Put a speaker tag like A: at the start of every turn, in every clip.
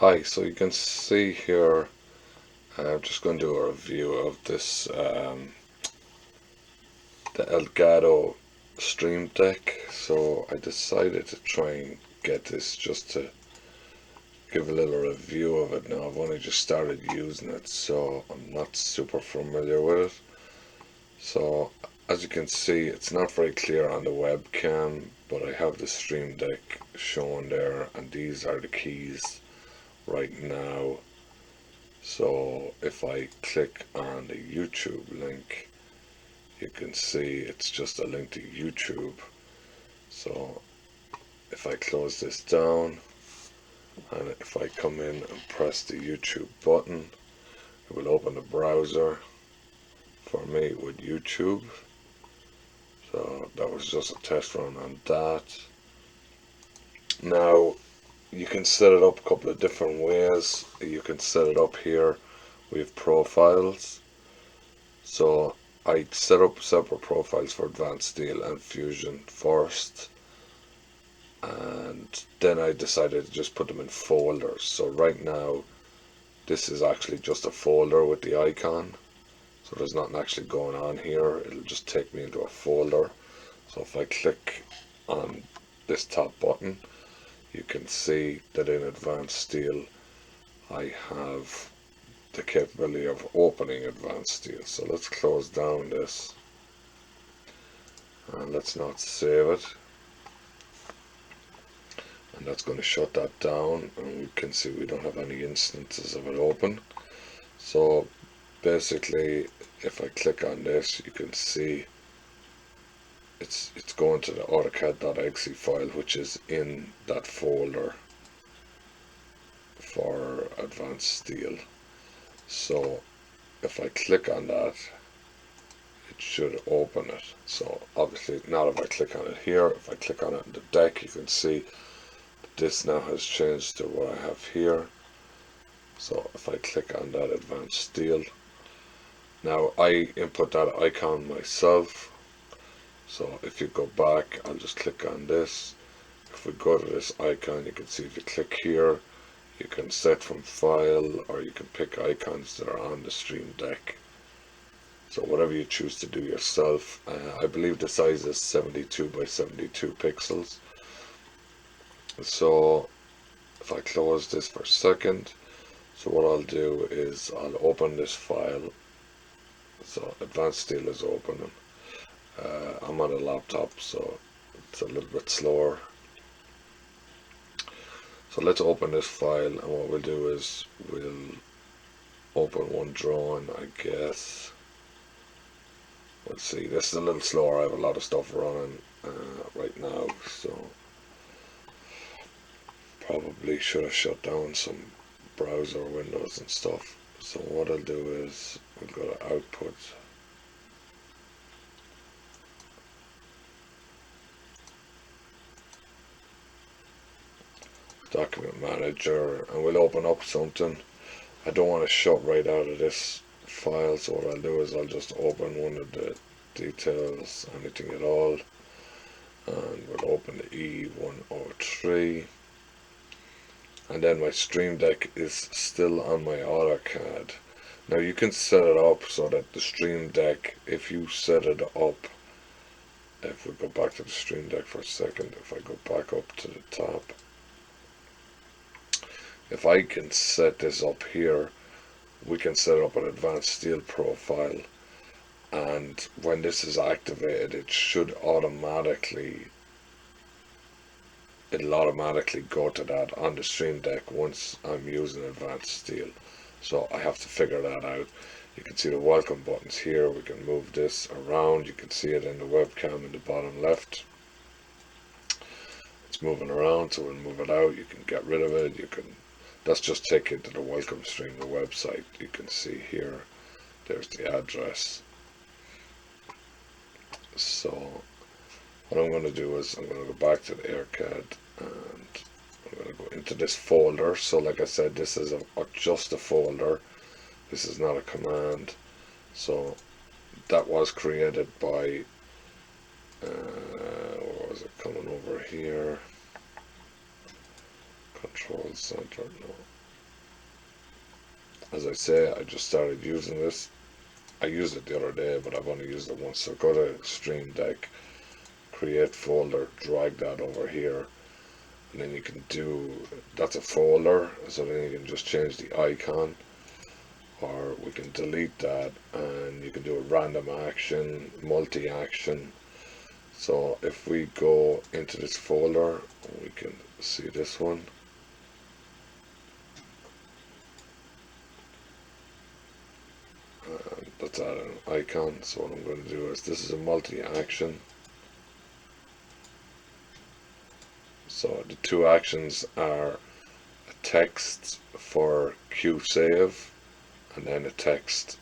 A: Hi, so you can see here, I'm just going to do a review of this, the Elgato Stream Deck. So I decided to try and get this just to give a little review of it now. I've only just started using it, so I'm not super familiar with it. So as you can see, it's not very clear on the webcam, but I have the Stream Deck shown there, and these are the keys right now. So if I click on the YouTube link, you can see it's just a link to YouTube. So if I close this down and if I come in and press the YouTube button, it will open the browser for me with YouTube. So that was just a test run on that. Now you can set it up a couple of different ways. You can set it up here with profiles. So I set up separate profiles for Advanced Steel and Fusion first, and then I decided to just put them in folders. So right now this is actually just a folder with the icon, so there's nothing actually going on here. It'll just take me into a folder. So if I click on this top button, you can see that in Advanced Steel I have the capability of opening Advanced Steel. So let's close down this and let's not save it, and that's going to shut that down, and we can see we don't have any instances of it open. So basically if I click on this, you can see it's going to the Eircad.exe file, which is in that folder for Advanced Steel. So if I click on that, it should open it. So obviously now if I click on it here, if I click on it in the deck, you can see this now has changed to what I have here. So if I click on that Advanced Steel, now I input that icon myself. So if you go back, I'll just click on this. If we go to this icon, you can see if you click here, you can set from file, or you can pick icons that are on the Stream Deck. So whatever you choose to do yourself. I believe the size is 72 by 72 pixels. So if I close this for a second, so what I'll do is I'll open this file. So Advanced Steel is opening. I'm on a laptop, so it's a little bit slower. So let's open this file, and what we'll do is we'll open one drawing, I guess. Let's see, this is a little slower. I have a lot of stuff running right now, so probably should have shut down some browser windows and stuff. So what I'll do is we'll go to output, document manager, and we'll open up something. I don't want to shut right out of this file, so what I'll do is I'll just open one of the details, anything at all, and we'll open the E103, and then my Stream Deck is still on my Eircad. Now you can set it up so that the Stream Deck, if you set it up, if we go back to the Stream Deck for a second, if I go back up to the top, if I can set this up here, we can set up an Advanced Steel profile, and when this is activated, it'll automatically go to that on the Stream Deck once I'm using Advanced Steel. So I have to figure that out. You can see the welcome buttons here. We can move this around. You can see it in the webcam in the bottom left. It's moving around, so we'll move it out. You can get rid of it. That's just take you to the welcome stream, the website. You can see here, there's the address. So what I'm going to do is I'm going to go back to the Eircad, and I'm going to go into this folder. So like I said, this is just a folder. This is not a command. So that was created by, what was it coming over here? Control center, no. as I say, I just started using this. I used it the other day, but I've only used it once. So go to Stream Deck, create folder, drag that over here, and then you can do, that's a folder, so then you can just change the icon, or we can delete that, and you can do a random action, multi-action. So if we go into this folder, we can see this one. Let's add an icon. So what I'm going to do is, this is a multi-action. So the two actions are a text for queue save and then a text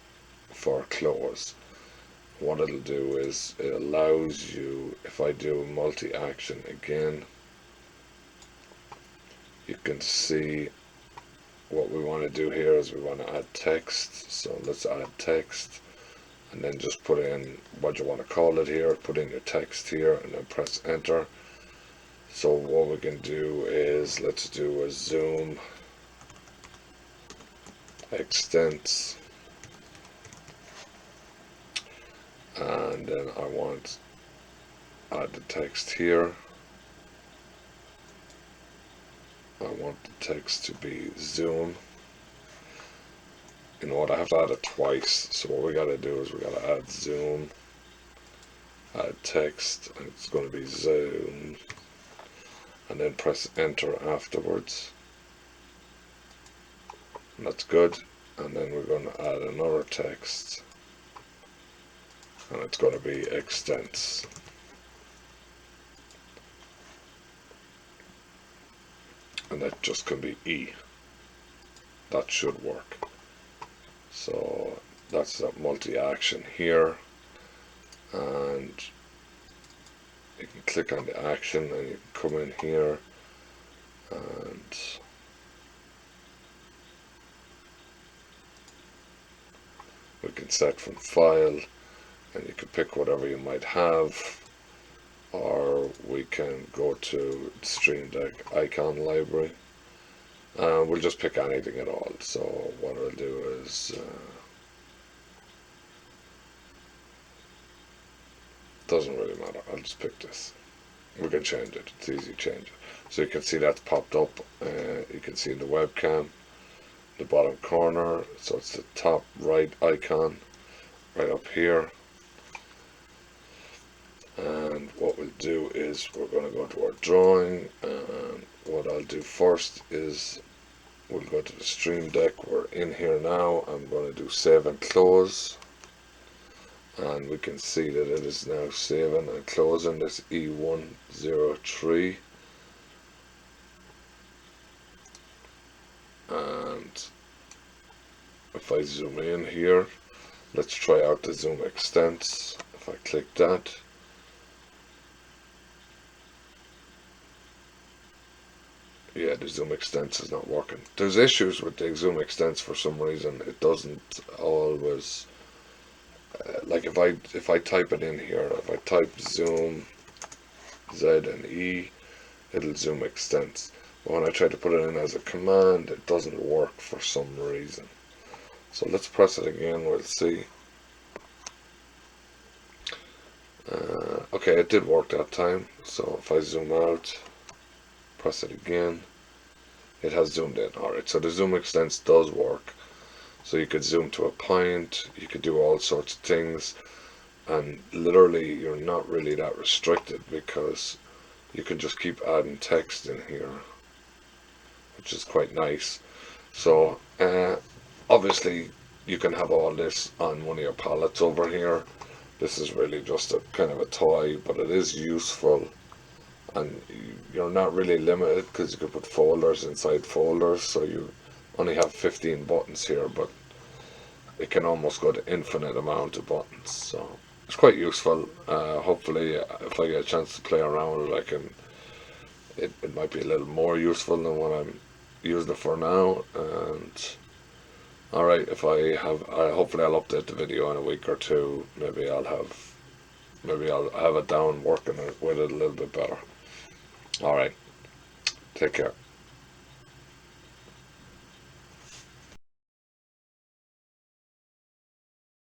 A: for close. What it'll do is it allows you, if I do multi-action again, you can see what we want to do here is we want to add text. So let's add text, and then just put in what you want to call it here, put in your text here, and then press enter. So what we can do is, let's do a zoom extents, and then I want to add the text here. I want the text to be zoom. You know what, I have to add it twice, so what we got to do is we got to add zoom, add text, and it's going to be zoom, and then press enter afterwards. And that's good. And then we're going to add another text, and it's going to be extents. And that just can be E. That should work. So that's that multi-action here, and you can click on the action and you can come in here and we can set from file, and you can pick whatever you might have, or we can go to the Stream Deck icon library. We'll just pick anything at all. So what I'll do is doesn't really matter, I'll just pick this. We can change it, it's easy to change it. So you can see that's popped up. You can see in the webcam the bottom corner, so it's the top right icon right up here. And what we'll do is we're going to go to our drawing, and what I'll do first is we'll go to the Stream Deck. We're in here now. I'm going to do save and close, and we can see that it is now saving and closing this E103. And if I zoom in here, let's try out the zoom extents. If I click that, yeah, the zoom extents is not working. There's issues with the zoom extents for some reason. It doesn't always, like if I type it in here, if I type zoom Z and E, it'll zoom extents. But when I try to put it in as a command, it doesn't work for some reason. So let's press it again, we'll see. Okay, it did work that time. So if I zoom out, press it again, it has zoomed in. Alright, so the zoom extents does work. So you could zoom to a point, you could do all sorts of things, and literally you're not really that restricted because you can just keep adding text in here, which is quite nice. So obviously you can have all this on one of your palettes over here. This is really just a kind of a toy, but it is useful, and you're not really limited because you can put folders inside folders. So you only have 15 buttons here, but it can almost go to infinite amount of buttons. So it's quite useful. Hopefully if I get a chance to play around with it, I can, it might be a little more useful than what I'm using it for now. And alright, if I have, hopefully I'll update the video in a week or two. Maybe I'll have it down working with it a little bit better. Alright, take care.